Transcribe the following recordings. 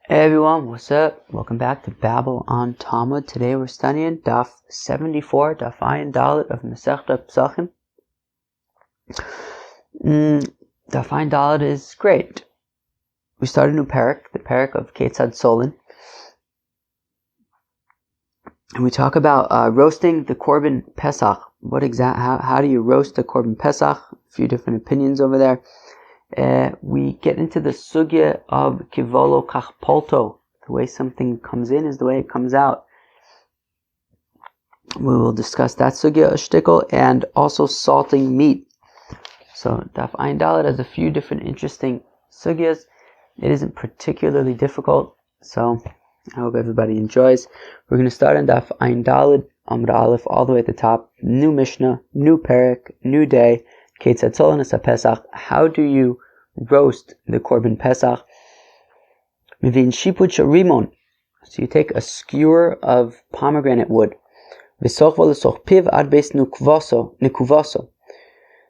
Hey everyone, what's up? Welcome back to Babel on Talmud. Today we're studying Daf 74, Daf Ayin Dalet of Masechta Pesachim. Daf Ayin Dalet is great. We start a new perek, the perek of Ketzad Solin. And we talk about roasting the korban pesach. How do you roast the korban pesach? A few different opinions over there. We get into the sugya of kivolo kachpolto. The way something comes in is the way it comes out. We will discuss that sugya a shtickle, and also salting meat. So Daf Ayin Dalet has a few different interesting sugyas. It isn't particularly difficult, so I hope everybody enjoys. We're going to start on Daf Ayin Dalet, Amud Aleph, all the way at the top. New Mishnah, new perek, new day. Ketzad Solin es Pesach. How do you roast the korban pesach? Mivin shiput sharimon. So you take a skewer of pomegranate wood. V'soch v'lesoch piv ad beis nikuvaso.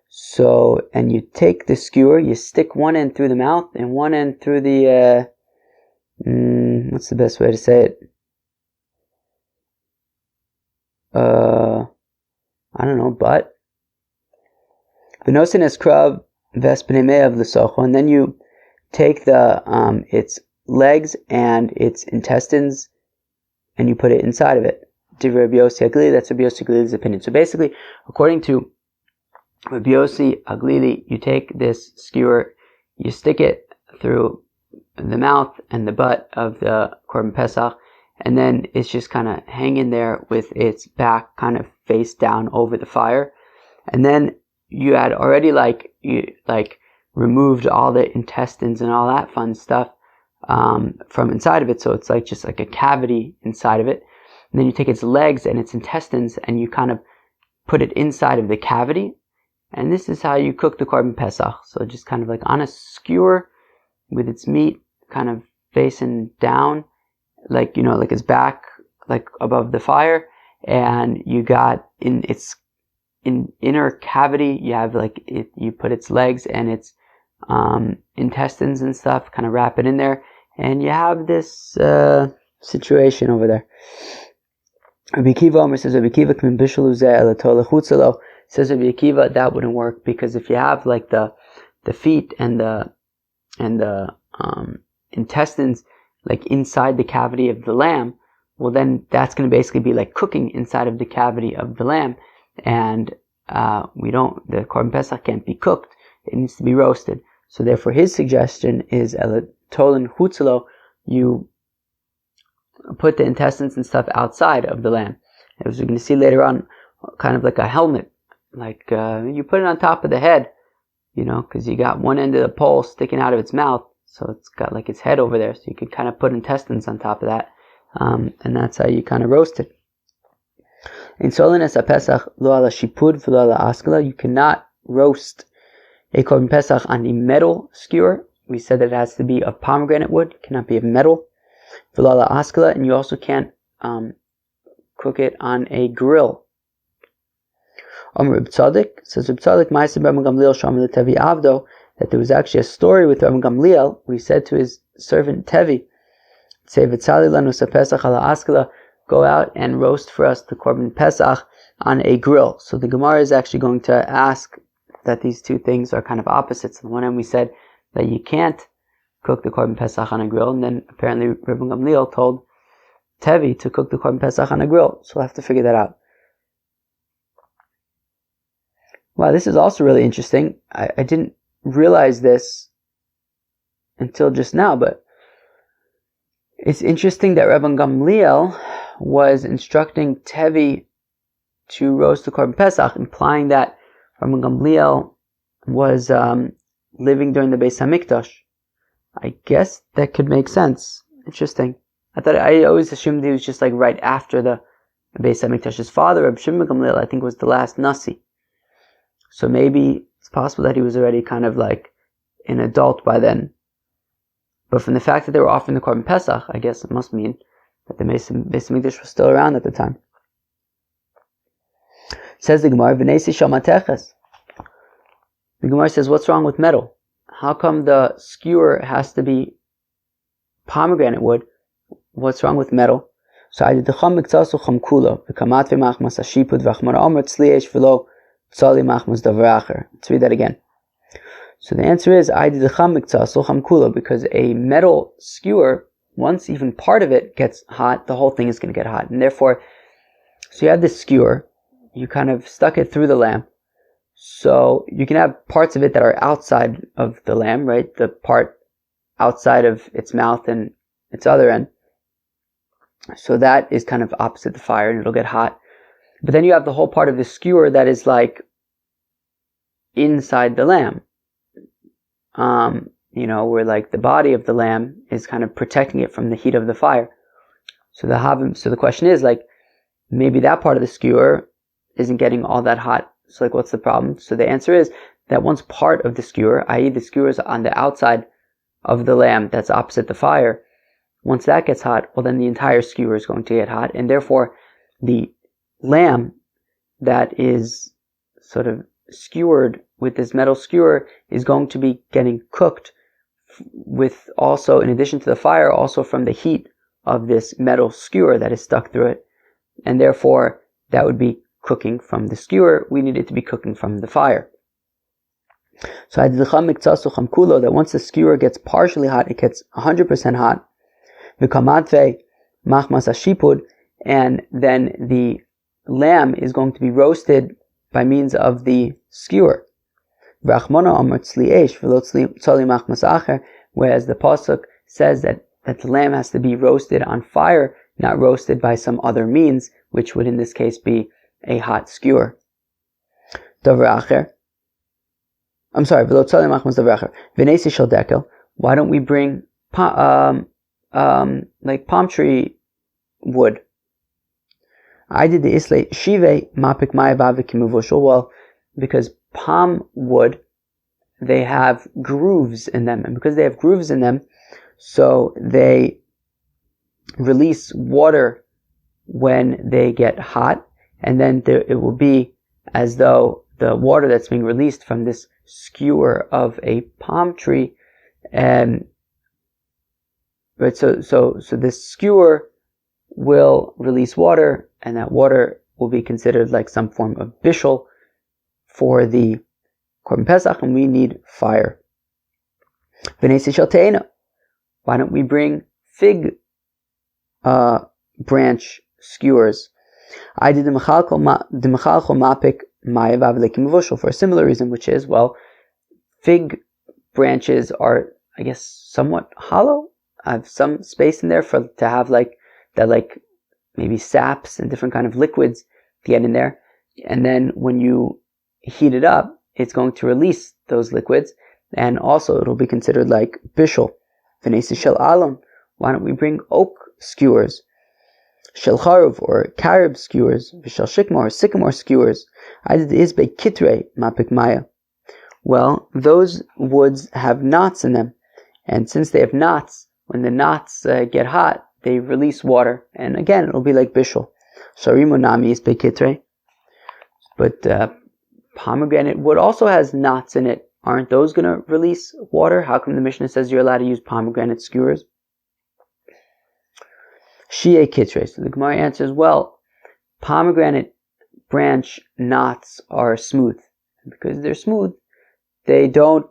So, and you take the skewer, you stick one end through the mouth and one end through the, what's the best way to say it? I don't know, butt. V'nosin es krav v'espnimei of the socho, and then you take the its legs and its intestines and you put it inside of it. Divrei Rabbi Yossi Aglili, that's Rabbi Yossi Aglili's opinion. So basically, according to Rabbi Yossi Aglili, you take this skewer, you stick it through the mouth and the butt of the korban pesach, and then it's just kind of hanging there with its back kind of face down over the fire. And then you had already removed all the intestines and all that fun stuff from inside of it, so it's just like a cavity inside of it. And then you take its legs and its intestines and you kind of put it inside of the cavity, and this is how you cook the korban pesach. So just kind of like on a skewer with its meat kind of facing down, like its back like above the fire, and you got in its inner cavity, you have you put its legs and its intestines and stuff, kind of wrap it in there, and you have this situation over there. Rabbi Akiva says, Rabbi Akiva says Rabbi Akiva, that wouldn't work, because if you have like the feet and the intestines like inside the cavity of the lamb, well then that's going to basically be like cooking inside of the cavity of the lamb. And the korban pesach can't be cooked; it needs to be roasted. So therefore, his suggestion is tolen chutzelo. You put the intestines and stuff outside of the lamb. As we're going to see later on, kind of like a helmet, you put it on top of the head, because you got one end of the pole sticking out of its mouth, so it's got like its head over there. So you could kind of put intestines on top of that, and that's how you kind of roast it. In Solin es Pesach lo ala shipud v'lo ala askala, you cannot roast a korban pesach on a metal skewer. We said that it has to be of pomegranate wood, it cannot be of metal. V'lo ala askala, and you also can't cook it on a grill. Reb Tzadik says, Reb Tzadik ma'aseh Rabban Gamliel shamar leTevi avdo, that there was actually a story with Rabban Gamliel where he said to his servant Tevi, "Say v'tzali lanu pesach ala askala." Go out and roast for us the korban pesach on a grill. So the Gemara is actually going to ask that these two things are kind of opposites. On the one hand, we said that you can't cook the korban pesach on a grill, and then apparently Rabban Gamliel told Tevi to cook the korban pesach on a grill. So we'll have to figure that out. Wow, this is also really interesting. I didn't realize this until just now, but it's interesting that Rabban Gamliel was instructing Tevi to roast the korban pesach, implying that Rabban Gamliel was living during the Beis Hamikdash. I guess that could make sense. Interesting. I always assumed he was just like right after the Beis Hamikdash. His father, Reb Shimon Gamliel, I think was the last Nasi. So maybe it's possible that he was already kind of like an adult by then. But from the fact that they were offering the korban pesach, I guess it must mean that the Beis Hamikdash was still around at the time. Says the Gemara, V'neisi shamateches. The Gemara says, what's wrong with metal? How come the skewer has to be pomegranate wood. What's wrong with metal? So I did the cham miktasu cham kula v'kamat v'machmas hashipud v'achmana omer tzliesh v'lo tzali machmas davaracher. Let's read that again. So the answer is I did the cham miktasu cham kula, because a metal skewer, once even part of it gets hot, the whole thing is going to get hot, and therefore, so you have this skewer, you kind of stuck it through the lamb. So you can have parts of it that are outside of the lamb, right? The part outside of its mouth and its other end. So that is kind of opposite the fire, and it'll get hot. But then you have the whole part of the skewer that is like inside the lamb. Where like the body of the lamb is kind of protecting it from the heat of the fire. So the question is, like, maybe that part of the skewer isn't getting all that hot. So like, what's the problem? So the answer is that once part of the skewer, i.e. the skewer is on the outside of the lamb that's opposite the fire, once that gets hot, well then the entire skewer is going to get hot, and therefore the lamb that is sort of skewered with this metal skewer is going to be getting cooked with also, in addition to the fire, also from the heat of this metal skewer that is stuck through it, and therefore that would be cooking from the skewer. We need it to be cooking from the fire. So I did the cham miktasu cham kulo, that once the skewer gets partially hot, it gets 100% hot. V'kamatve machmas hashipud, and then the lamb is going to be roasted by means of the skewer. V'achmona omer tzli esh v'lo tzali machmas acher, whereas the pasuk says that the lamb has to be roasted on fire, not roasted by some other means, which would in this case be a hot skewer. Davar acher. I'm sorry, v'lo tzali machmas davar acher. V'nesi shel dekel. Why don't we bring like palm tree wood? I did the islay shive mapik ma'avav kimuvoshul. Well, because palm wood, they have grooves in them, and because they have grooves in them, so they release water when they get hot, and then it will be as though the water that's being released from this skewer of a palm tree, right? So this skewer will release water, and that water will be considered like some form of bishul for the korban pesach, and we need fire. V'nesi shel te'ena. Why don't we bring fig branch skewers? I did the mechalchol mapik ma'avav lekimuvoshul, for a similar reason, which is, well, fig branches are, I guess, somewhat hollow. I have some space in there to have like that, like maybe saps and different kind of liquids to get in there, and then when you heat it up, it's going to release those liquids, and also it'll be considered like bishul. V'nesi shel alam. Why don't we bring oak skewers? Shel charuv, or carob skewers. V'shel shikmor, or sycamore skewers. I did the izbe kitre mapik maya. Well, those woods have knots in them, and since they have knots, when the knots get hot, they release water, and again, it'll be like bishul. Sharimu nami izbe kitre. But pomegranate wood also has knots in it. Aren't those going to release water? How come the Mishnah says you're allowed to use pomegranate skewers? Shie kitre. So the Gemara answers, well, pomegranate branch knots are smooth. Because they're smooth, they don't...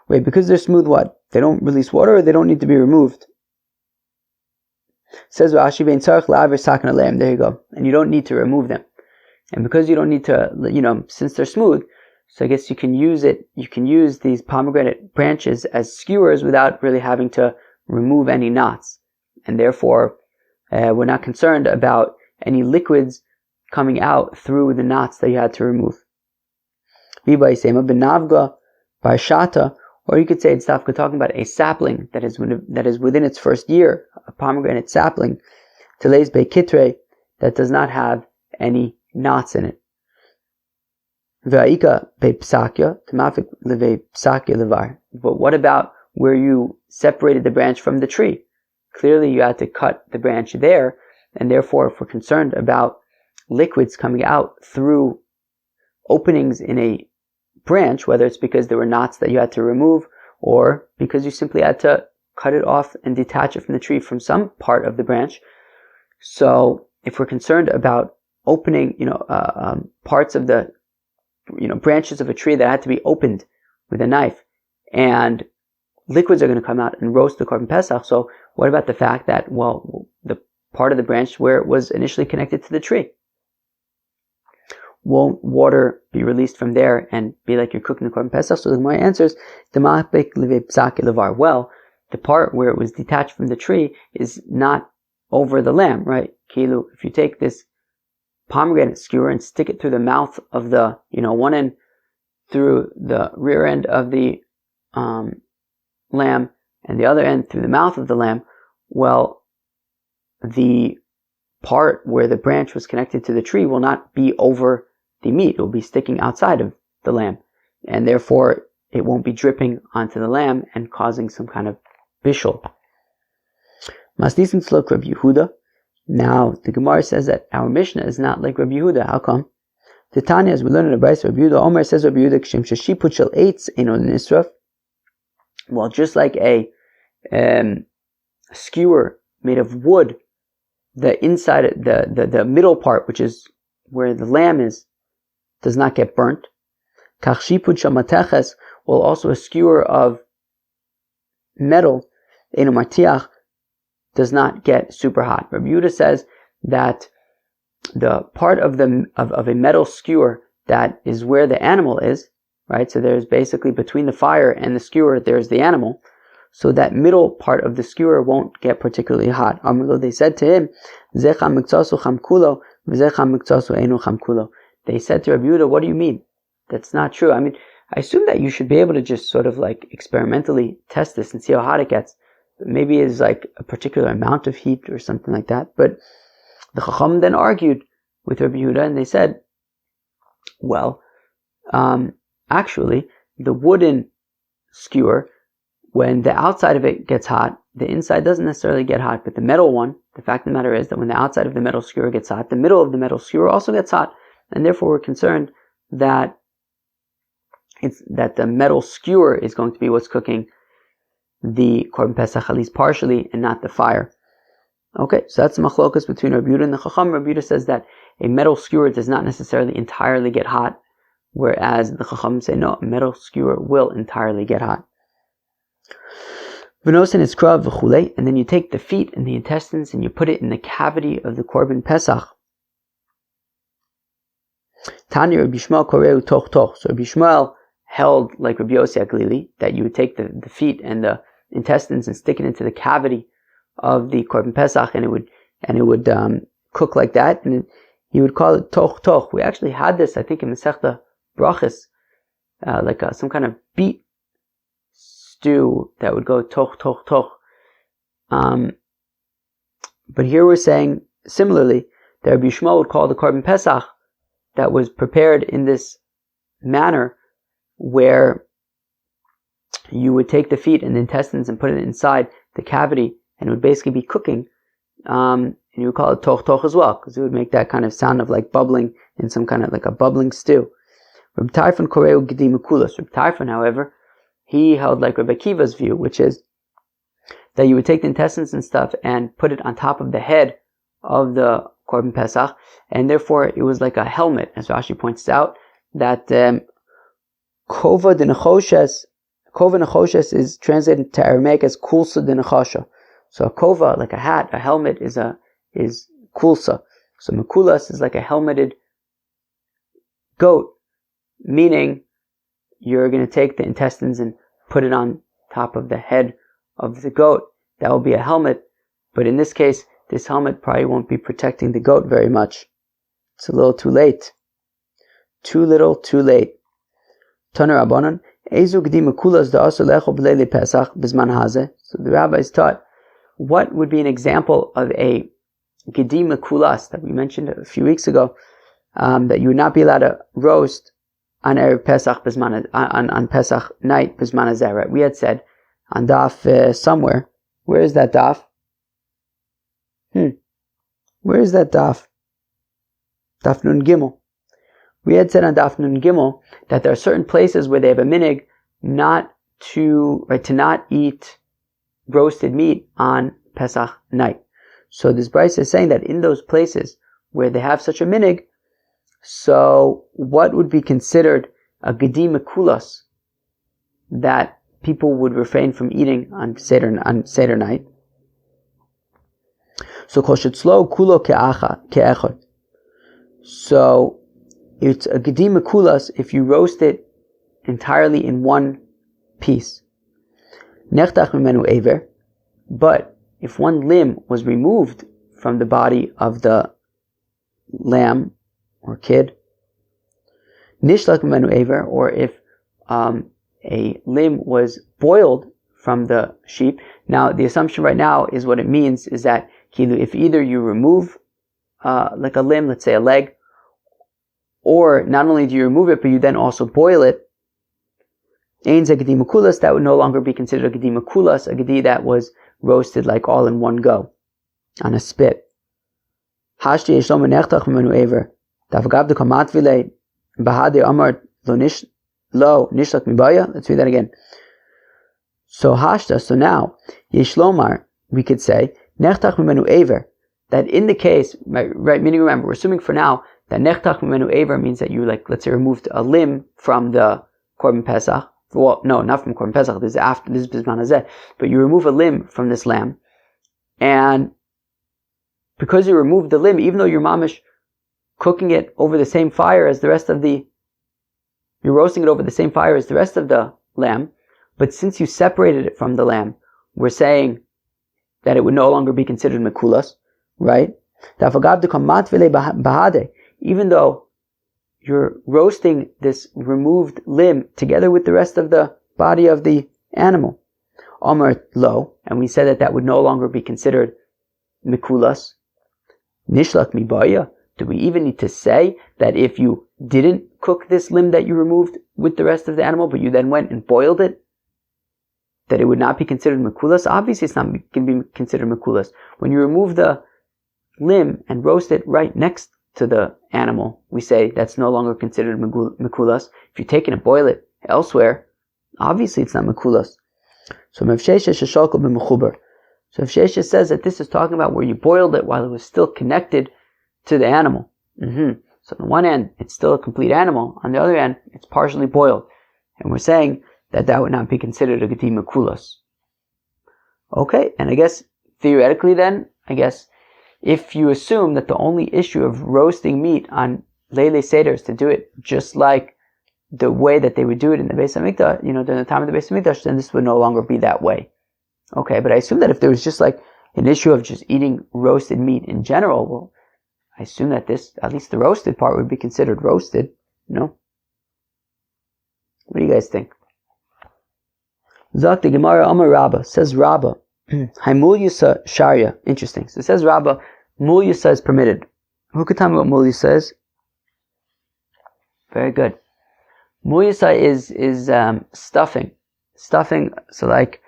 Wait, because they're smooth what? They don't release water, or they don't need to be removed? Says Rashi, vein tzarich la'aver sakan aleim. There you go. And you don't need to remove them. And because you don't need to, since they're smooth, so I guess you can use these pomegranate branches as skewers without really having to remove any knots. And therefore, we're not concerned about any liquids coming out through the knots that you had to remove. Benavga, Barshata, or you could say it's talking about a sapling that is within its first year, a pomegranate sapling, Teles Be Kitre, that does not have any knots in it. V'aika be psakya, temafik leve psakya levar. But what about where you separated the branch from the tree? Clearly you had to cut the branch there, and therefore if we're concerned about liquids coming out through openings in a branch, whether it's because there were knots that you had to remove, or because you simply had to cut it off and detach it from the tree from some part of the branch. So if we're concerned about opening, parts of the, branches of a tree that had to be opened with a knife, and liquids are going to come out and roast the korban pesach. So what about the fact that, the part of the branch where it was initially connected to the tree? Won't water be released from there and be like you're cooking the korban pesach? So the Gemara answers, well, the part where it was detached from the tree is not over the lamb, right? Kilu, if you take this pomegranate skewer and stick it through the mouth of the, one end through the rear end of the lamb and the other end through the mouth of the lamb, well, the part where the branch was connected to the tree will not be over the meat. It will be sticking outside of the lamb, and therefore it won't be dripping onto the lamb and causing some kind of bishul. Masnisim look Rabbi Yehuda. Now the Gemara says that our Mishnah is not like Rabbi Yehuda. How come? The Tanya, as we learn in the Brayso, Rabbi Yehuda Omer says, Rabbi Yehuda Kshem Sheshiput Shel Eitz Eino Nisraf. Well, just like a skewer made of wood, the inside, the middle part, which is where the lamb is, does not get burnt. Kach Shiput Shel Mateches, well, also a skewer of metal, Eino Martiach, does not get super hot. Rabbi Yehuda says that the part of a metal skewer that is where the animal is, right? So there's basically between the fire and the skewer, there's the animal. So that middle part of the skewer won't get particularly hot. They said to him, they said to Rabbi Yehuda, what do you mean? That's not true. I mean, I assume that you should be able to just sort of like experimentally test this and see how hot it gets. Maybe it's like a particular amount of heat or something like that. But the Chacham then argued with Rabbi Yehuda, and they said, well, actually, the wooden skewer, when the outside of it gets hot, the inside doesn't necessarily get hot. But the metal one, the fact of the matter is that when the outside of the metal skewer gets hot, the middle of the metal skewer also gets hot. And therefore we're concerned that the metal skewer is going to be what's cooking the korban pesach, at least partially, and not the fire. Okay, so that's the machlokas between Rabbi Yehuda and the Chacham. Rabbi Yehuda says that a metal skewer does not necessarily entirely get hot, whereas the Chacham say no, a metal skewer will entirely get hot. V'nosen is krav v'chulei, and then you take the feet and the intestines and you put it in the cavity of the korban pesach. Tani Rabbi Shmuel koreu toch toch. So Rabbi Shmuel held like Rabbi Yossi HaGlili, that you would take the feet and the intestines and stick it into the cavity of the korban pesach, and it would cook like that, and he would call it toch toch. We actually had this, I think, in Masechta Brachos, some kind of beet stew that would go toch toch toch. But here we're saying similarly that Rabbi Shmuel would call the korban pesach that was prepared in this manner, where you would take the feet and the intestines and put it inside the cavity, and it would basically be cooking, and you would call it toch toch as well, because it would make that kind of sound of like bubbling in some kind of like a bubbling stew. Rabbi Tarfon koreu gedi mekulas. Rabbi Tarfon, however, he held like Rabbi Akiva's view, which is that you would take the intestines and stuff and put it on top of the head of the korban pesach, and therefore it was like a helmet, as Rashi points out, that kova de nechoshes is translated to Aramaic as kulsa de nechasha. So a kova, like a hat, a helmet, is kulsa. So mekulas is like a helmeted goat, meaning you're going to take the intestines and put it on top of the head of the goat. That will be a helmet, but in this case, this helmet probably won't be protecting the goat very much. It's a little too late. Too little, too late. Taner Rabbanan, Ezu gedi mekulas da'asu lecho b'leili pesach b'zman hazeh. So the rabbis taught, what would be an example of a gedi mekulas that we mentioned a few weeks ago, that you would not be allowed to roast on Erev Pesach on Pesach night b'zman hazeh, right? We had said on daf somewhere. Where is that daf? Where is that daf? Daf Nun Gimel. We had said on Daf Nun Gimel that there are certain places where they have a minig not to not eat roasted meat on Pesach night. So this Brisa is saying that in those places where they have such a minig, so what would be considered a gedi mekulas that people would refrain from eating on Seder night? So kol shetzlo kulo ke'echad. So it's a gedi mekulas if you roast it entirely in one piece. Nechtach mimenu ever. But if one limb was removed from the body of the lamb or kid, nishlak mimenu ever, or if a limb was boiled from the sheep. Now, the assumption right now is what it means is that if either you remove like a limb, let's say a leg, or not only do you remove it, but you then also boil it, ein ze gedi mekulas, that would no longer be considered a gedi mekulas, a gedi that was roasted like all in one go on a spit. Hashti yeshlom nechtach mimenu ever. Tafagav de kamatvile bahade amar lo nishlak mibaya. Let's read that again. So hashta. So now yeshlomar, we could say nechtach mimenu ever. That in the case, right? Meaning, remember, we're assuming for now that nechtach mimenu ever means that you, like, let's say, removed a limb from the korban pesach. Well, no, not from korban pesach. This is after this bisman hazeh. But you remove a limb from this lamb, and because you removed the limb, even though you're mamish cooking it over the same fire as the rest of you're roasting it over the same fire as the rest of the lamb, but since you separated it from the lamb, we're saying that it would no longer be considered mekulas, right? Even though you're roasting this removed limb together with the rest of the body of the animal, Omer lo, and we said that would no longer be considered mekulas. Nishlak mibaya. Do we even need to say that if you didn't cook this limb that you removed with the rest of the animal, but you then went and boiled it, that it would not be considered mekulas? Obviously, it's not going to be considered mekulas. When you remove the limb and roast it right next to the animal, we say that's no longer considered mekulas. If you take it and boil it elsewhere, obviously it's not mekulas. So Rav Sheshes says that this is talking about where you boiled it while it was still connected to the animal. So on the one hand, it's still a complete animal. On the other hand, it's partially boiled. And we're saying that would not be considered a gedi mekulas. Okay, and I guess theoretically then, if you assume that the only issue of roasting meat on Leilei Seder is to do it just like the way that they would do it in the Beis Hamikdash, during the time of the Beis Hamikdash, then this would no longer be that way. Okay, but I assume that if there was just like an issue of just eating roasted meat in general, well, I assume that this, at least the roasted part, would be considered roasted, no? What do you guys think? Zak the Gemara Amar Rabba, says Rabba, Haimul Yusa Sharia. Interesting. So it says Rabba, Mul Yusa is permitted. Who could tell me what Mul Yusa is? Very good. Mul Yusa is stuffing. Stuffing, so like,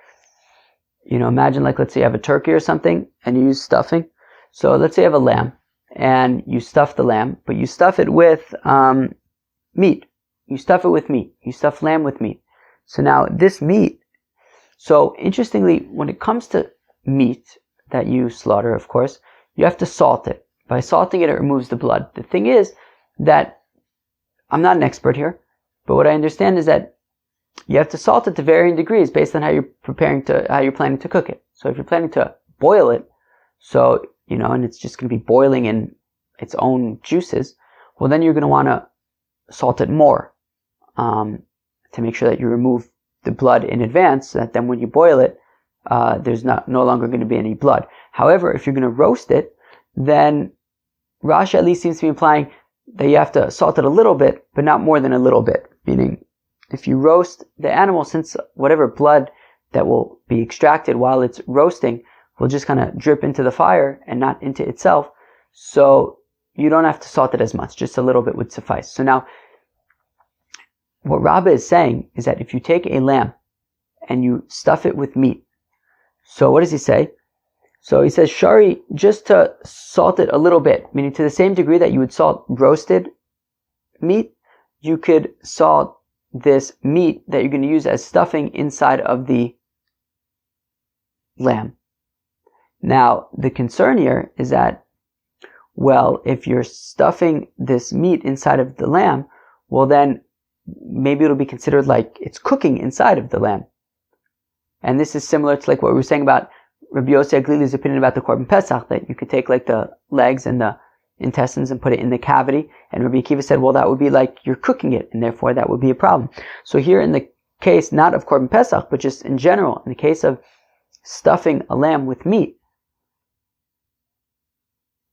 imagine like, let's say you have a turkey or something, and you use stuffing. So let's say you have a lamb, and you stuff the lamb, but you stuff it with meat. You stuff it with meat. You stuff lamb with meat. So now this meat, so interestingly, when it comes to meat that you slaughter, of course, you have to salt it. By salting it, it removes the blood. The thing is that, I'm not an expert here, but what I understand is that you have to salt it to varying degrees based on how you're planning to cook it. So if you're planning to boil it, so, and it's just going to be boiling in its own juices, well then you're going to want to salt it more, to make sure that you remove the blood in advance, so that then when you boil it, there's no longer going to be any blood. However, if you're going to roast it, then Rashi at least seems to be implying that you have to salt it a little bit, but not more than a little bit. Meaning, if you roast the animal, since whatever blood that will be extracted while it's roasting will just kind of drip into the fire and not into itself, so you don't have to salt it as much, just a little bit would suffice. So now, what Rabba is saying is that if you take a lamb and you stuff it with meat, so what does he say? So he says, Shari, just to salt it a little bit, meaning to the same degree that you would salt roasted meat, you could salt this meat that you're going to use as stuffing inside of the lamb. Now, the concern here is that, well, if you're stuffing this meat inside of the lamb, well then, maybe it'll be considered like it's cooking inside of the lamb. And this is similar to like what we were saying about Rabbi Yossi Aglili's opinion about the korban pesach, that you could take like the legs and the intestines and put it in the cavity. And Rabbi Akiva said, well, that would be like you're cooking it, and therefore that would be a problem. So here in the case, not of korban pesach, but just in general, in the case of stuffing a lamb with meat,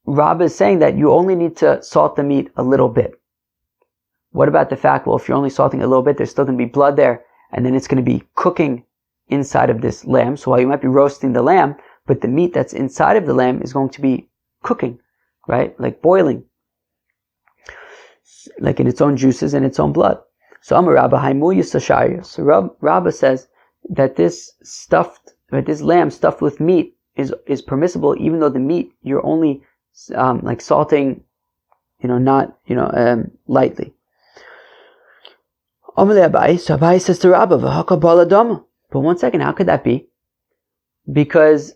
Rabbah is saying that you only need to salt the meat a little bit. What about the fact, well, if you're only salting a little bit, there's still going to be blood there, and then it's going to be cooking inside of this lamb. So while you might be roasting the lamb, but the meat that's inside of the lamb is going to be cooking, right? Like boiling, like in its own juices and its own blood. So Amar Rabbah Haimu Yisashariya. So Rabbah says that this lamb stuffed with meat is permissible, even though the meat you're only like salting, not lightly. So Abai says to Rabbah, "V'haka baladama." But one second, how could that be? Because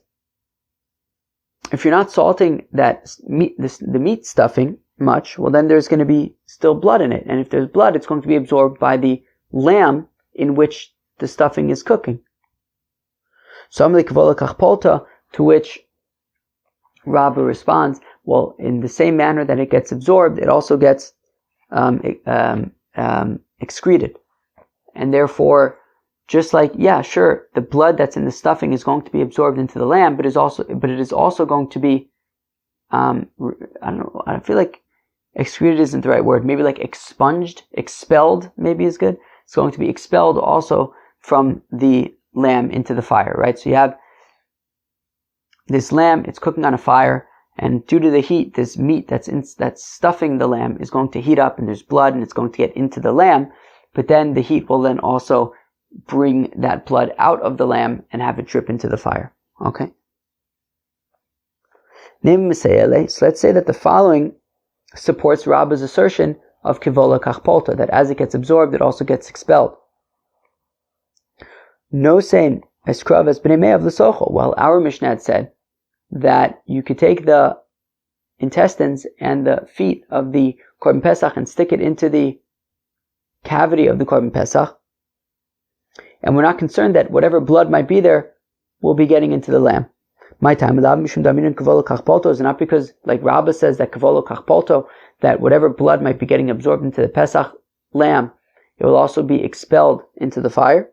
if you're not salting that meat, the meat stuffing much, well then there's going to be still blood in it, and if there's blood, it's going to be absorbed by the lamb in which the stuffing is cooking. So Amalei Kavola Kachpolta, to which Rabbah responds, well, in the same manner that it gets absorbed, it also gets excreted, and therefore, just like, yeah, sure, the blood that's in the stuffing is going to be absorbed into the lamb, but it is also going to be, I don't know, I feel like excreted isn't the right word. Maybe like expelled maybe is good. It's going to be expelled also from the lamb into the fire, right? So you have this lamb, it's cooking on a fire, and due to the heat, this meat that's stuffing the lamb is going to heat up, and there's blood, and it's going to get into the lamb, but then the heat will then also bring that blood out of the lamb and have it drip into the fire. Okay? So let's say that the following supports Rabbah's assertion of kivola kachpolta, that as it gets absorbed, it also gets expelled. No saying eskrav as b'nei me'av l'socho. Well, our Mishnah had said that you could take the intestines and the feet of the korban pesach and stick it into the cavity of the korban pesach, and we're not concerned that whatever blood might be there will be getting into the lamb. My time is not because, like Rabbah says, that kavolo kachpolto, that whatever blood might be getting absorbed into the pesach lamb, it will also be expelled into the fire.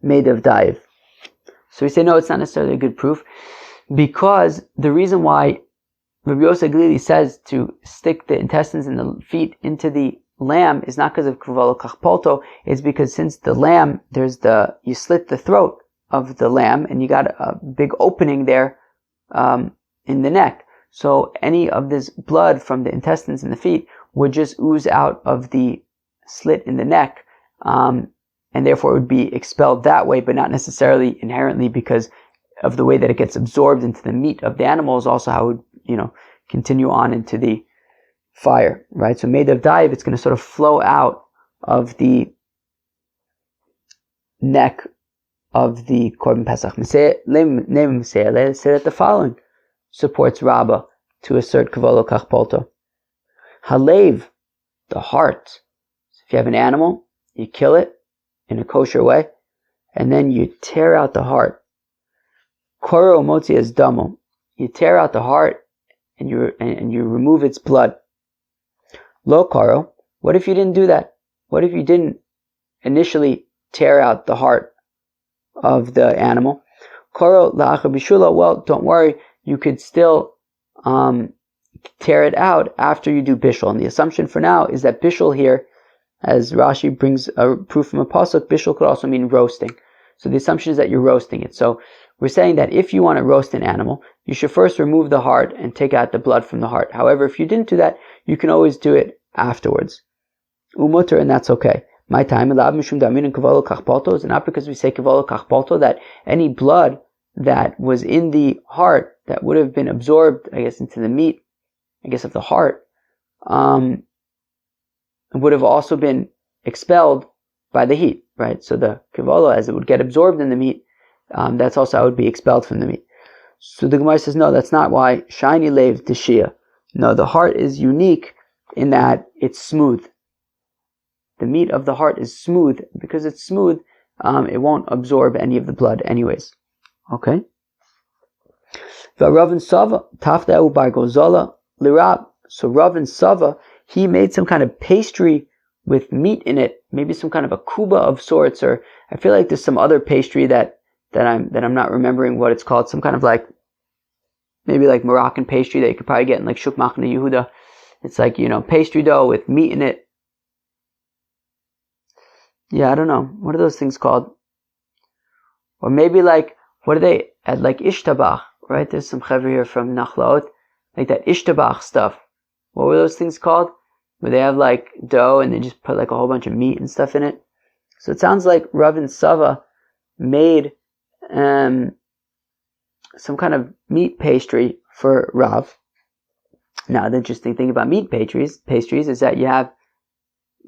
Made of daiv. So we say, no, it's not necessarily a good proof, because the reason why Rabbi Yossi Aglili says to stick the intestines and the feet into the lamb is not because of kavolo kachpolto. It's because since the lamb, you slit the throat of the lamb, and you got a big opening there in the neck. So any of this blood from the intestines and the feet would just ooze out of the slit in the neck, and therefore it would be expelled that way, but not necessarily inherently because of the way that it gets absorbed into the meat of the animal is also how it would, continue on into the fire, right? So made of daiv, it's going to sort of flow out of the neck of the korban pesach. Say that the following supports Rabbah to assert kavolo kachpolto. Halev, the heart. So if you have an animal, you kill it in a kosher way, and then you tear out the heart. Koro motzi as damo. You tear out the heart and you remove its blood. Lo karo. What if you didn't do that? What if you didn't initially tear out the heart of the animal? Koro la'achar bishula. Well, don't worry. You could still tear it out after you do bishul. And the assumption for now is that bishul here, as Rashi brings a proof from a pasuk, bishul could also mean roasting. So the assumption is that you're roasting it. So we're saying that if you want to roast an animal, you should first remove the heart and take out the blood from the heart. However, if you didn't do that, you can always do it afterwards. Umutter, and that's okay. My time, is it not because we say kavolo kachpolto that any blood that was in the heart that would have been absorbed, I guess, into the meat, I guess, of the heart, would have also been expelled by the heat, right? So the kivolo, as it would get absorbed in the meat, that's also how it would be expelled from the meat. So the Gemara says, no, that's not why. Shiny leiv tishia. No, the heart is unique in that it's smooth. The meat of the heart is smooth. Because it's smooth, it won't absorb any of the blood anyways. Okay? So Rav and Sava, he made some kind of pastry with meat in it, maybe some kind of a kuba of sorts, or I feel like there's some other pastry that I'm not remembering what it's called, some kind of like, maybe like Moroccan pastry that you could probably get in like Shuk Machne Yehuda. It's like, pastry dough with meat in it. Yeah, I don't know. What are those things called? Or maybe like, what are they, at like Ishtabach, right? There's some chaver here from Nachlaot, like that Ishtabach stuff. What were those things called? Where they have like dough and they just put like a whole bunch of meat and stuff in it. So it sounds like Rav and Sava made some kind of meat pastry for Rav. Now the interesting thing about meat pastries is that you have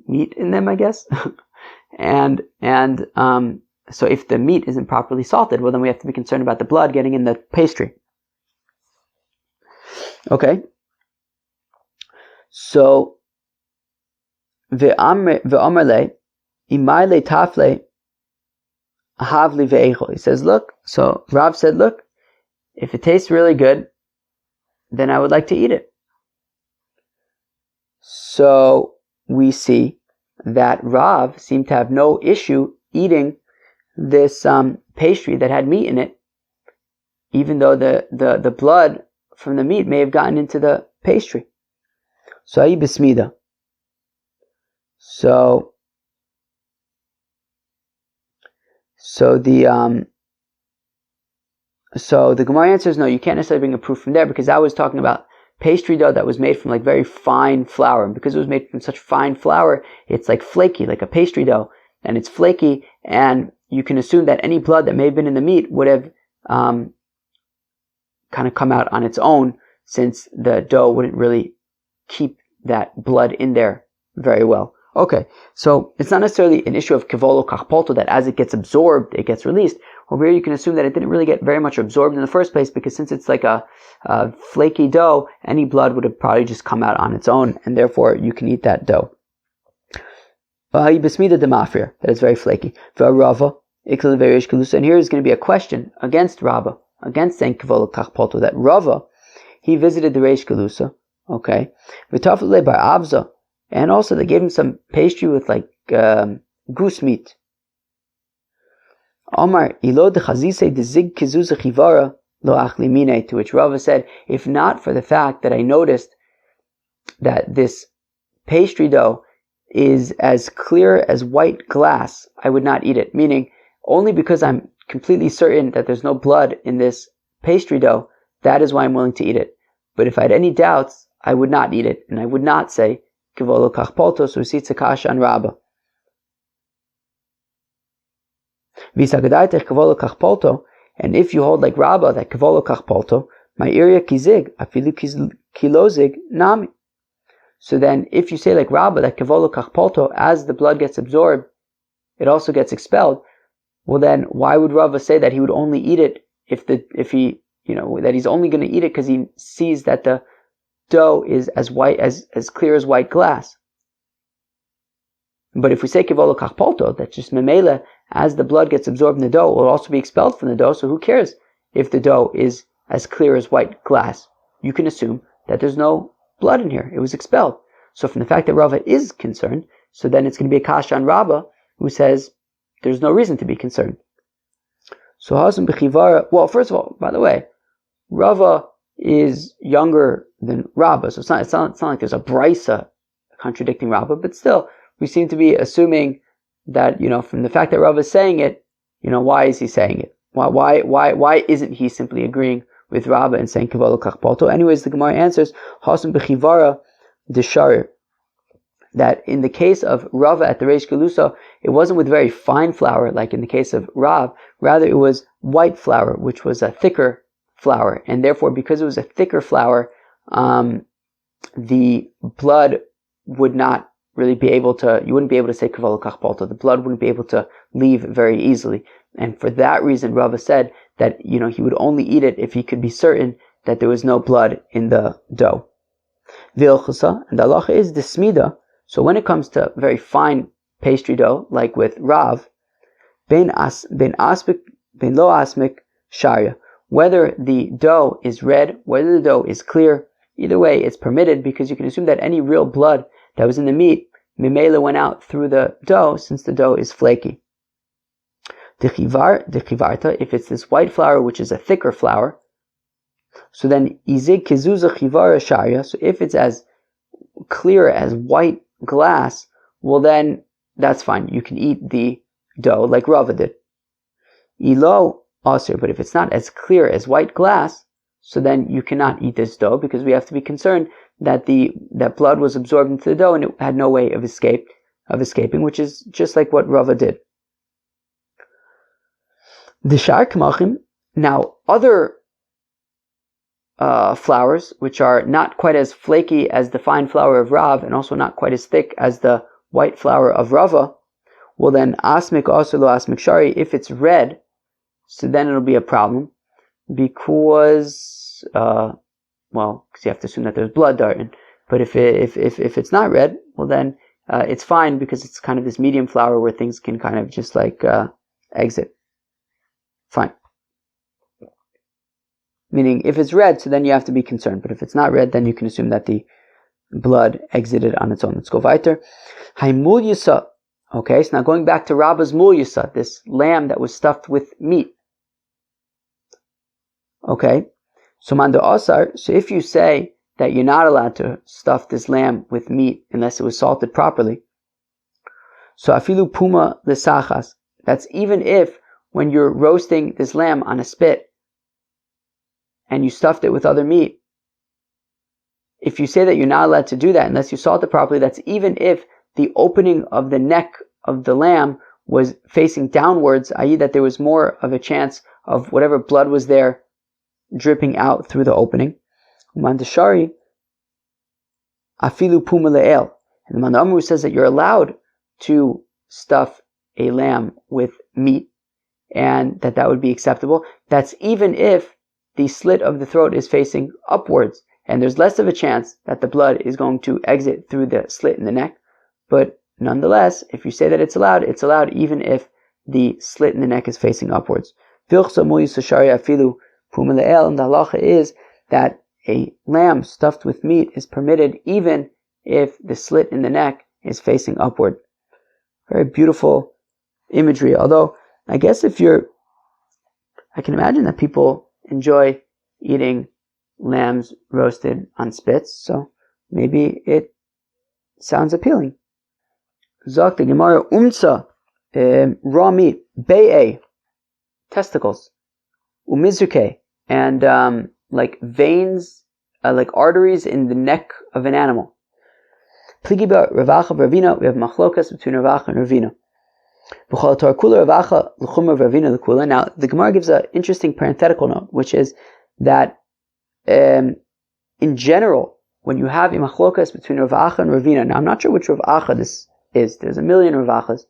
meat in them, I guess. and so if the meat isn't properly salted, well then we have to be concerned about the blood getting in the pastry. Okay. So ve'amarle imayle tafle havli ve'echol. He says, look. So Rav said, look, if it tastes really good, then I would like to eat it. So we see that Rav seemed to have no issue eating this pastry that had meat in it, even though the blood from the meat may have gotten into the pastry. So ayi bismida. So the Gemara answers, no, you can't necessarily bring a proof from there, because I was talking about pastry dough that was made from like very fine flour. And because it was made from such fine flour, it's like flaky, like a pastry dough. And it's flaky, and you can assume that any blood that may have been in the meat would have kind of come out on its own, since the dough wouldn't really keep that blood in there very well. Okay, so it's not necessarily an issue of kivolo kachpolto, that as it gets absorbed, it gets released. Over here you can assume that it didn't really get very much absorbed in the first place, because since it's like a flaky dough, any blood would have probably just come out on its own, and therefore you can eat that dough. That is very flaky. And here is going to be a question against Rabba, against saying kivolo kachpolto, that Rava, he visited the Reish Galusa, okay, and also they gave him some pastry with like goose meat. To which Rava said, if not for the fact that I noticed that this pastry dough is as clear as white glass, I would not eat it. Meaning, only because I'm completely certain that there's no blood in this pastry dough, that is why I'm willing to eat it. But if I had any doubts, I would not eat it, and I would not say kivolo kachpolto, so we see tzakash on Rabba. And if you hold like Rabba that kivolo kachpolto, my area kizig afilu kilozig nami. So then, if you say like Rabba that kivolo kachpolto, as the blood gets absorbed, it also gets expelled. Well, then why would Rava say that he would only eat it if he that he's only going to eat it because he sees that the dough is as white as clear as white glass? But if we say kivolo kachpolto, that's just memela, as the blood gets absorbed in the dough, it will also be expelled from the dough. So who cares if the dough is as clear as white glass? You can assume that there's no blood in here; it was expelled. So from the fact that Rava is concerned, so then it's going to be a kasha on Rava, who says there's no reason to be concerned. So Hasan b'chivara. Well, first of all, by the way, Rava is younger than Rabba, so it's not like there's a brisa contradicting Rabba, but still, we seem to be assuming that, from the fact that Rava is saying it, why is he saying it? Why isn't he simply agreeing with Rabba and saying kivolo kachpolto? Anyways, the Gemara answers, Hasan b'chivara desharir, that in the case of Rava at the Reish Galusa, it wasn't with very fine flour like in the case of Rav, rather it was white flour, which was a thicker flour, and therefore because it was a thicker flour, the blood would not really be able to, you wouldn't be able to say kavol kach palta. The blood wouldn't be able to leave very easily. And for that reason, Rava said that, he would only eat it if he could be certain that there was no blood in the dough. V'ilchasa, and the halacha is the smida. So when it comes to very fine pastry dough, like with Rav, ben lo asmik sharia, whether the dough is red, whether the dough is clear, either way it's permitted, because you can assume that any real blood that was in the meat, mimela went out through the dough, since the dough is flaky. Dechivarta, if it's this white flour, which is a thicker flour, so then izig kizuza chivara sharia, so if it's as clear as white glass, well then that's fine. You can eat the dough like Rava did. Ilo asir, but if it's not as clear as white glass, so then you cannot eat this dough, because we have to be concerned that that blood was absorbed into the dough and it had no way of escaping, which is just like what Rava did. The shar k'machim, now other flours, which are not quite as flaky as the fine flour of Rav, and also not quite as thick as the white flour of Rava, well then asmik also lo asmik shari, if it's red, so then it'll be a problem, because because you have to assume that there's blood there. But if it's not red, well then it's fine, because it's kind of this medium flour where things can kind of just like exit. Fine. Meaning, if it's red, so then you have to be concerned. But if it's not red, then you can assume that the blood exited on its own. Let's go weiter. Haimul Yisa. Okay, so now going back to Rabba's Mul Yisa, this lamb that was stuffed with meat. Okay, so Manda Asar, so if you say that you're not allowed to stuff this lamb with meat unless it was salted properly, so Afilu Puma Lesachas, that's even if when you're roasting this lamb on a spit, and you stuffed it with other meat, if you say that you're not allowed to do that unless you salt it properly, that's even if the opening of the neck of the lamb was facing downwards, i.e. that there was more of a chance of whatever blood was there dripping out through the opening. Mandashari, afilu puma le'el. And the Mandamru says that you're allowed to stuff a lamb with meat, and that would be acceptable. That's even if the slit of the throat is facing upwards, and there's less of a chance that the blood is going to exit through the slit in the neck. But nonetheless, if you say that it's allowed even if the slit in the neck is facing upwards. And the halacha is that a lamb stuffed with meat is permitted even if the slit in the neck is facing upward. Very beautiful imagery. Although, I guess I can imagine that people enjoy eating lambs roasted on spits, so maybe it sounds appealing. Zok the Gemara umtza, raw meat, be'e, testicles, umizruke, and like veins, like arteries in the neck of an animal. Pligiba Ravacha Ravina, we have machlokas between Ravacha and Ravina. Now, the Gemara gives an interesting parenthetical note, which is that in general, when you have a machlokas between Ravacha and Ravina, now I'm not sure which Ravacha this is. There's a million Ravachas,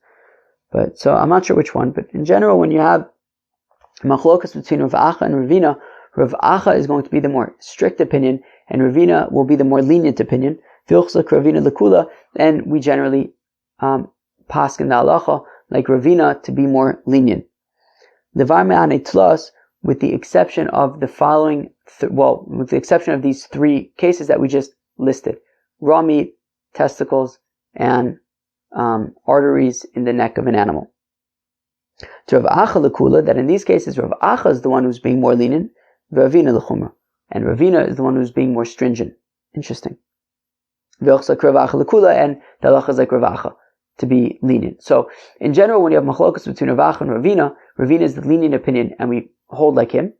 but so I'm not sure which one. But in general, when you have machlokas between Ravacha and Ravina, Ravacha is going to be the more strict opinion, and Ravina will be the more lenient opinion. And we generally paskin the halacha like Ravina to be more lenient. With the exception of the following, with the exception of these three cases that we just listed: raw meat, testicles, and arteries in the neck of an animal. To Rav Acha l'kula, that in these cases Rav Acha is the one who's being more lenient, Ravina l'chumra, and Ravina is the one who's being more stringent. Interesting. V'ochsa Rav Acha l'kula, and the halacha is like Rav Acha, to be lenient. So, in general, when you have machlokas between Rav Acha and Ravina, Ravina is the lenient opinion, and we hold like him.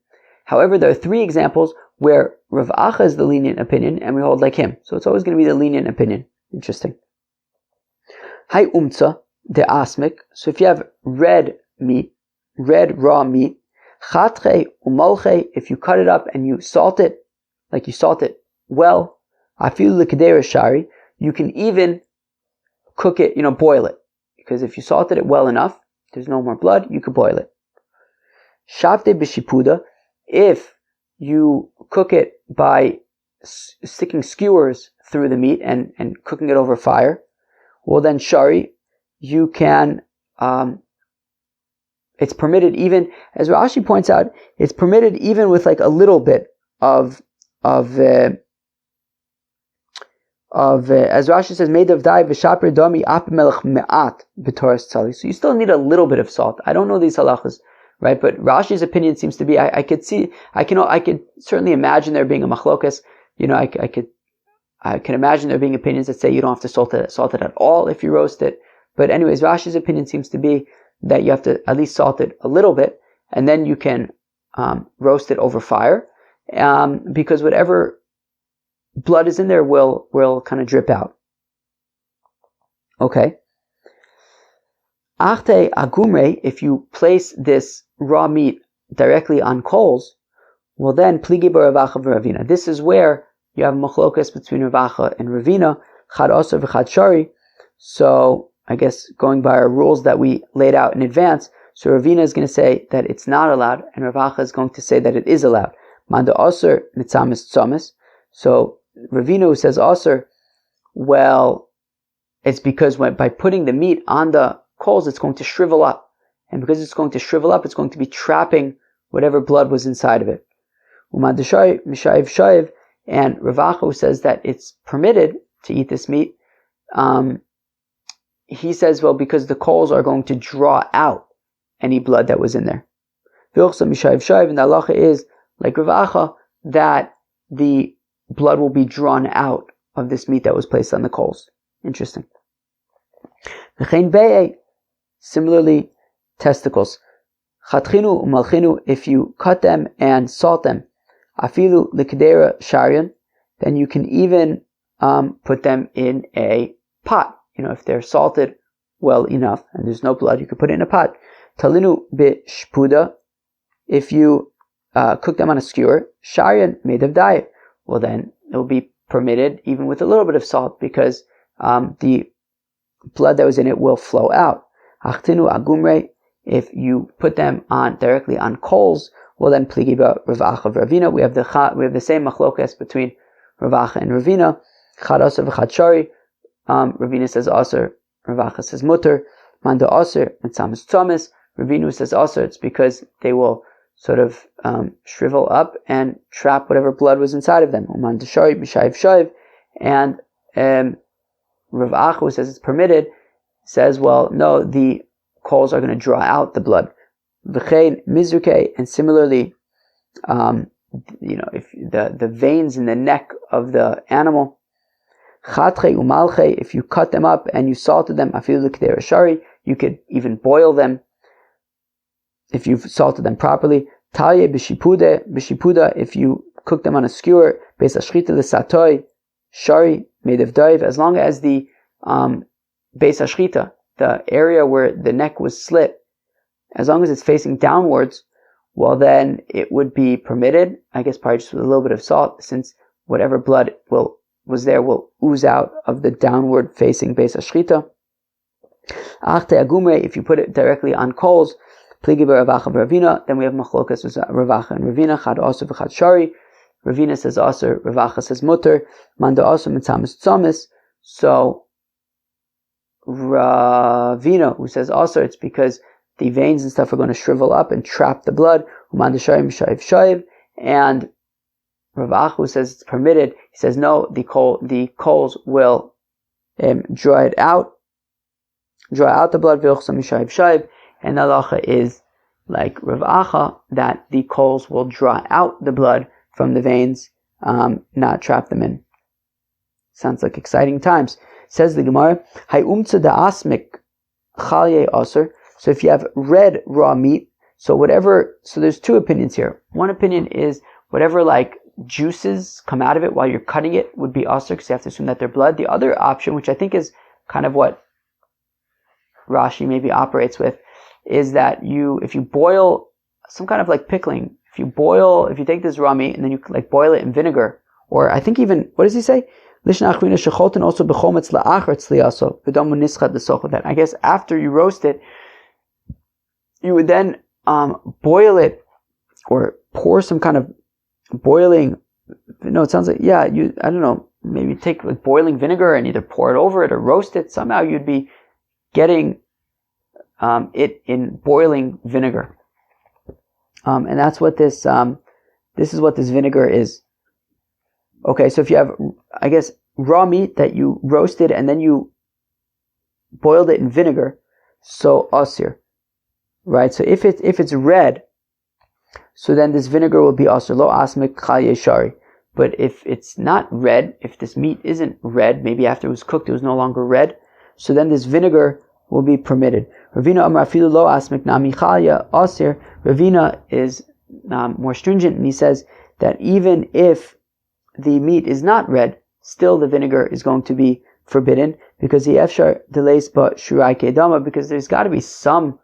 However, there are three examples where Rav Acha is the lenient opinion, and we hold like him. So it's always going to be the lenient opinion. Interesting. Hai umtza de asmik. So if you have red raw meat, chatre umalche, if you cut it up and you salt it, like you salt it well, afilu l'kedera shari, you can even cook it, boil it. Because if you salted it well enough, there's no more blood, you could boil it. Shavte b'shipuda, if you cook it by sticking skewers through the meat and cooking it over fire, well then shari, you can, it's permitted even, as Rashi points out, it's permitted even with like a little bit of as Rashi says, made of dye v'shaper domi ap melech me'at b'toras tzali. So you still need a little bit of salt. I don't know these halachas, right? But Rashi's opinion seems to be, I could certainly imagine there being a machlokas. I can imagine there being opinions that say you don't have to salt it at all if you roast it. But anyways, Rashi's opinion seems to be that you have to at least salt it a little bit, and then you can roast it over fire, because whatever blood is in there will kind of drip out. Okay. Achte agumre, if you place this raw meat directly on coals, well then pligi b'Ravacha v'Ravina. This is where you have machlokas between Ravacha and Ravina, chad aser v'chad shari. So I guess going by our rules that we laid out in advance, so Ravina is going to say that it's not allowed, and Ravacha is going to say that it is allowed. Manda aser mitzamis tzomis. So Ravina, who says aser, well, it's because by putting the meat on the coals, it's going to shrivel up. And because it's going to shrivel up, it's going to be trapping whatever blood was inside of it. Umad mishayiv shayiv, and Ravacha, who says that it's permitted to eat this meat, he says, well, because the coals are going to draw out any blood that was in there. V'yochsa mishayiv shayiv, and the halacha is, like Ravacha, that the blood will be drawn out of this meat that was placed on the coals. Interesting. Similarly, testicles. Chatchinu umalchinu, if you cut them and salt them, afilu likdera sharian, then you can even put them in a pot. If they're salted well enough and there's no blood, you can put it in a pot. Talinu b'shpuda, if you cook them on a skewer, sharian made of dye, well then it will be permitted even with a little bit of salt, because the blood that was in it will flow out. Achtinu agumre, if you put them directly on coals, well then pligiba Ravacha v'Ravina. We have the same machlokas between Ravacha and Ravina. Chad aser v'chad shari. Ravina says aser, Ravacha says mutter. Manda aser mitzamis tzomis. Ravina says aser. It's because they will sort of shrivel up and trap whatever blood was inside of them. Manda shari b'shayiv shayiv. And Ravacha, who says it's permitted, says, well, no, the coals are going to draw out the blood. V'chein mizruke, and similarly, if the veins in the neck of the animal, chatre umalche, if you cut them up and you salted them, afilu l'kdei shari, you could even boil them if you've salted them properly. Talye b'shipuda, if you cook them on a skewer, beis hashchita l'satoi, shari, made of daiv, as long as the beis hashchita, the area where the neck was slit, as long as it's facing downwards, well then it would be permitted, I guess probably just with a little bit of salt, since whatever blood was there will ooze out of the downward facing beis hashchita. Achte agumre, if you put it directly on coals, pligi b'Ravacha v'Ravina, then we have machlokas with Ravacha and Ravina, chad aser v'chad shari. Ravina says aser, Ravacha says mutter. Manda aser mitzamis tzomis. So Ravina, who says aser, it's because the veins and stuff are going to shrivel up and trap the blood. Manda shari mishayiv shayiv. And Ravacha, who says it's permitted, he says no, the coals will draw out the blood. V'yochsa mishayiv shayiv. And the halacha is like Ravacha, that the coals will draw out the blood from the veins, not trap them in. Sounds like exciting times. Says the Gemara, Hayumtza da asmik chalye aser. So if you have red raw meat, so there's two opinions here. One opinion is whatever like juices come out of it while you're cutting it would be aser, because you have to assume that they're blood. The other option, which I think is kind of what Rashi maybe operates with, is that if you boil some kind of like pickling, if you take this raw meat and then you like boil it in vinegar, or I think even, what does he say? Also that I guess after you roast it, you would then boil it or pour some kind of boiling. No, it sounds like I don't know. Maybe take like boiling vinegar and either pour it over it or roast it. Somehow you'd be getting it in boiling vinegar, and that's what this is what this vinegar is. Okay, so if you have, I guess, raw meat that you roasted and then you boiled it in vinegar, so asir, right? So if it's red, so then this vinegar will be asir, lo asmik chal yeshari. But if it's not red, if this meat isn't red, maybe after it was cooked it was no longer red, so then this vinegar will be permitted. Ravina amar afilu lo asmik nami chalya asir. Ravina is more stringent, and he says that even if the meat is not red, still the vinegar is going to be forbidden, because the efshar delays but shurai kedama, because there's got to be some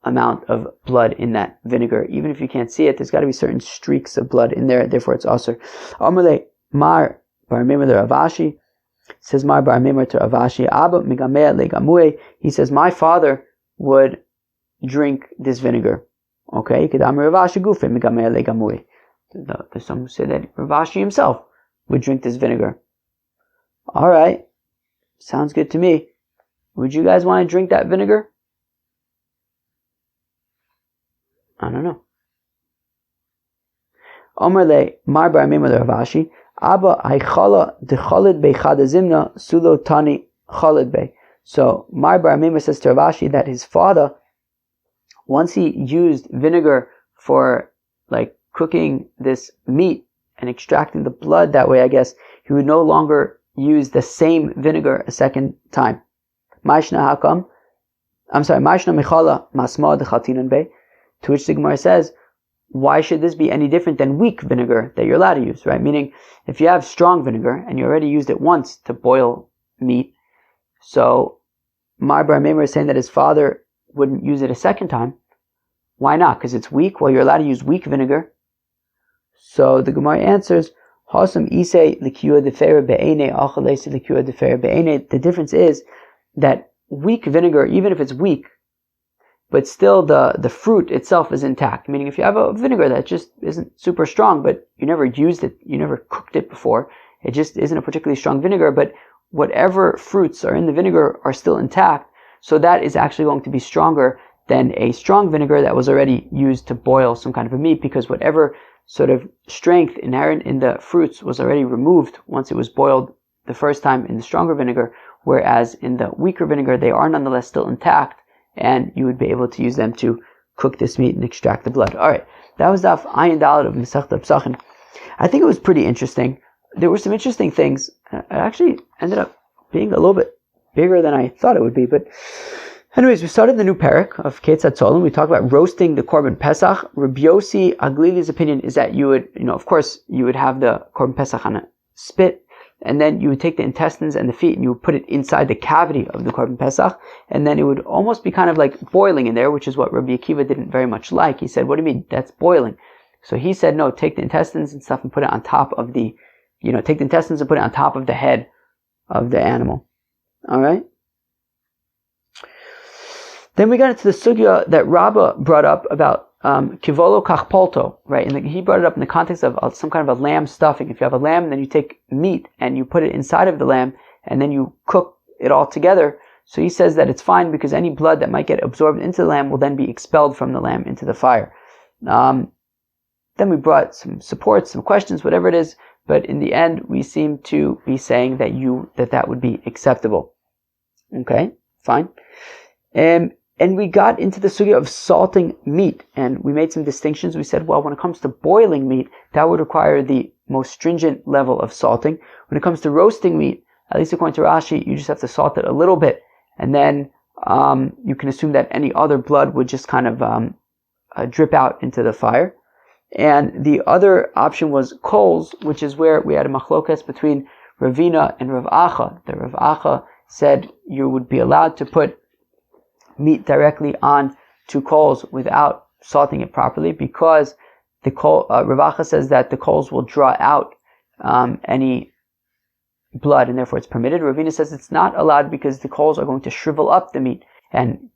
amount of blood in that vinegar. Even if you can't see it, there's got to be certain streaks of blood in there, therefore it's asur. Amrle mar bar memer Ravashi, says mar bar memer to Ravashi, abba migamea legamue, he says my father would drink this vinegar. Okay, kedamar Ravashi gufe migamea legamue. There's some who say that Ravashi himself would drink this vinegar. Alright, sounds good to me. Would you guys want to drink that vinegar? I don't know. Omer le mar bar memer Ravashi, Abba haychala dechalid be chadazimna sulo tani chalid be. So mar bar memer says to Ravashi that his father, once he used vinegar for like cooking this meat and extracting the blood that way, I guess, he would no longer use the same vinegar a second time. Maishna hakam, Maishna mechala masma dechaltinan be, to which the Gemara says, why should this be any different than weak vinegar that you're allowed to use, right? Meaning, if you have strong vinegar and you already used it once to boil meat, so Mar bar memer is saying that his father wouldn't use it a second time. Why not? Because it's weak. Well, you're allowed to use weak vinegar. So the Gemara answers, Hasam isei likua defere be'ene achalese likua defere be'ene. The difference is that weak vinegar, even if it's weak, but still the fruit itself is intact. Meaning if you have a vinegar that just isn't super strong, but you never used it, you never cooked it before, it just isn't a particularly strong vinegar, but whatever fruits are in the vinegar are still intact, so that is actually going to be stronger than a strong vinegar that was already used to boil some kind of a meat, because whatever sort of strength inherent in the fruits was already removed once it was boiled the first time in the stronger vinegar, whereas in the weaker vinegar they are nonetheless still intact, and you would be able to use them to cook this meat and extract the blood. Alright, that was Daf Ayin Dalet of Masechta Pesachim. I think it was pretty interesting. There were some interesting things. It actually ended up being a little bit bigger than I thought it would be, but anyways, we started the new perek of Ketzad Solim. We talked about roasting the korban pesach. Rabbi Yossi Aglili's opinion is that you would, of course, you would have the korban pesach on a spit, and then you would take the intestines and the feet and you would put it inside the cavity of the korban pesach, and then it would almost be kind of like boiling in there, which is what Rabbi Akiva didn't very much like. He said, what do you mean? That's boiling. So he said, no, take the intestines and stuff and put it on top of the, take the intestines and put it on top of the head of the animal. Alright? Then we got into the sugya that Rabbah brought up about kivolo kachpolto, right? And he brought it up in the context of some kind of a lamb stuffing. If you have a lamb, then you take meat and you put it inside of the lamb, and then you cook it all together. So he says that it's fine because any blood that might get absorbed into the lamb will then be expelled from the lamb into the fire. Then we brought some support, some questions, whatever it is, but in the end, we seem to be saying that would be acceptable. Okay, fine. And we got into the sugya of salting meat, and we made some distinctions. We said, well, when it comes to boiling meat, that would require the most stringent level of salting. When it comes to roasting meat, at least according to Rashi, you just have to salt it a little bit, and then you can assume that any other blood would just kind of drip out into the fire. And the other option was coals, which is where we had a machlokas between Ravina and Rav Acha. The Rav Acha said you would be allowed to put meat directly on to coals without salting it properly, because the coal, Rav Acha says that the coals will draw out any blood, and therefore it's permitted. Ravina says it's not allowed because the coals are going to shrivel up the meat and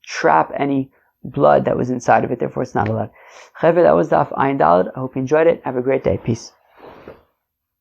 trap any blood that was inside of it. Therefore, it's not allowed. Chaver, that was Daf Ayin Daled. I hope you enjoyed it. Have a great day. Peace.